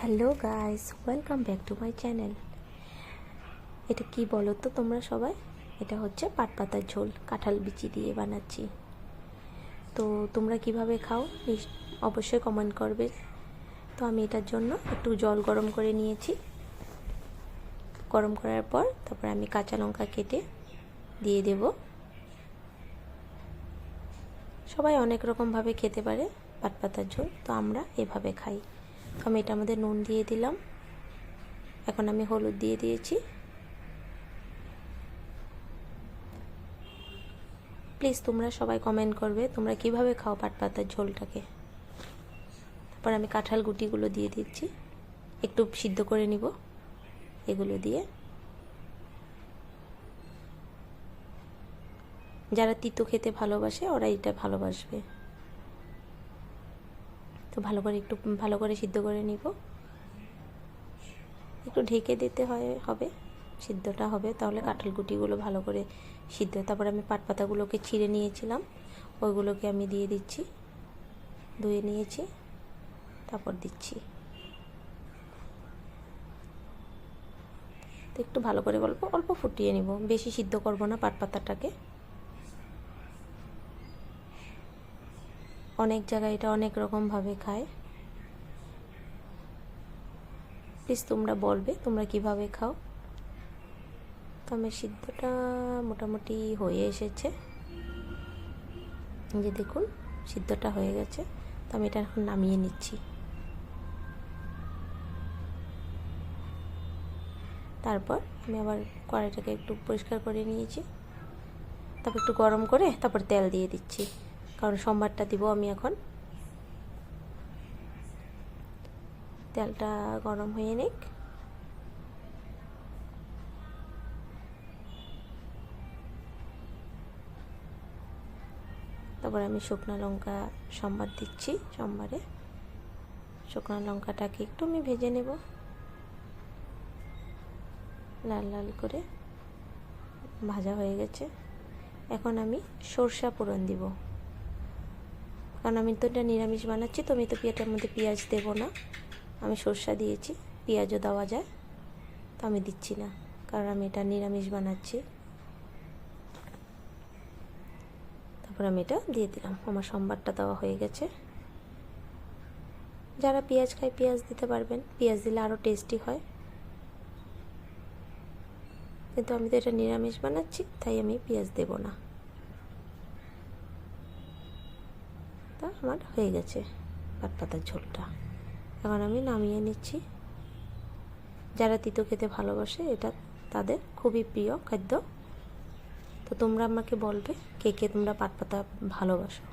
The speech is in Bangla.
Hello guys, welcome back to my channel. এটা কি বলো তো তোমরা সবাই? এটা হচ্ছে পাট পাতার ঝোল, কাঁঠাল বিচি দিয়ে বানাচ্ছি। তো তোমরা কিভাবে খাও অবশ্যই কমেন্ট করবে। তো আমি এটার জন্য একটু জল গরম করে নিয়েছি। গরম করার পর তারপর আমি কাঁচা লঙ্কা কেটে দিয়ে দেব। সবাই অনেক রকমভাবে খেতে পারে পাট পাতার ঝোল, তো আমরা এভাবে খাই। তো আমি এটার মধ্যে নুন দিয়ে দিলাম। এখন আমি হলুদ দিয়ে দিয়েছি। প্লিজ তোমরা সবাই কমেন্ট করবে তোমরা কিভাবে খাও পাট পাতার ঝোলটাকে। তারপর আমি কাঁঠাল গুটিগুলো দিয়ে দিচ্ছি, একটু সিদ্ধ করে নিব। এগুলো দিয়ে যারা তিতো খেতে ভালোবাসে ওরা এটা ভালোবাসবে। তো ভালো করে সিদ্ধ করে নিব। একটু ঢেকে দিতে হবে, সিদ্ধটা হবে, তাহলে কাঁঠাল গুটিগুলো ভালো করে সিদ্ধ। তারপর আমি পাট পাতাগুলোকে ছিঁড়ে নিয়েছিলাম, ওইগুলোকে আমি দিয়ে দিচ্ছি। ধুয়ে নিয়েছি, তারপর দিচ্ছি। তো একটু ভালো করে অল্প অল্প ফুটিয়ে নিব, বেশি সিদ্ধ করব না পাট পাতাটাকে। অনেক জায়গায় এটা অনেক রকমভাবে খায়। প্লিজ তোমরা বলবে তোমরা কিভাবে খাও। তো আমার সিদ্ধটা মোটামুটি হয়ে এসেছে, যে দেখুন সিদ্ধটা হয়ে গেছে। তো আমি এটা এখন নামিয়ে নিচ্ছি। তারপর আমি আবার কড়াইটাকে একটু পরিষ্কার করে নিয়েছি। তারপর একটু গরম করে তারপর তেল দিয়ে দিচ্ছি, কারণ সোমবারটা দিব আমি এখন। তেলটা গরম হয়ে নিক। তারপর আমি শুকনো লঙ্কা সোমবার দিচ্ছি। সোমবারে শুকনো লঙ্কাটাকে একটু আমি ভেজে নেব, লাল লাল করে ভাজা হয়ে গেছে। এখন আমি সরষা ফোড়ন দিব, কারণ আমি তো এটা নিরামিষ বানাচ্ছি, তো আমি তো এটার মধ্যে পেঁয়াজ দেবো না। আমি সরষা দিয়েছি, পেঁয়াজও দেওয়া যায়, তো আমি দিচ্ছি না, কারণ আমি এটা নিরামিষ বানাচ্ছি। তারপর আমি এটা দিয়ে দিলাম। আমার সোমবারটা দেওয়া হয়ে গেছে। যারা পেঁয়াজ খায় পেঁয়াজ দিতে পারবেন, পেঁয়াজ দিলে আরও টেস্টি হয়, কিন্তু আমি তো এটা নিরামিষ বানাচ্ছি, তাই আমি পেঁয়াজ দেব না। তা আমার হয়ে গেছে পাট পাতার ঝোলটা। এখন আমি নামিয়ে নিচ্ছি। যারা তিতো খেতে ভালোবাসে এটা তাদের খুবই প্রিয় খাদ্য। তো তোমরা আমাকে বলবে কে কে তোমরা পাট পাতা ভালোবাসো।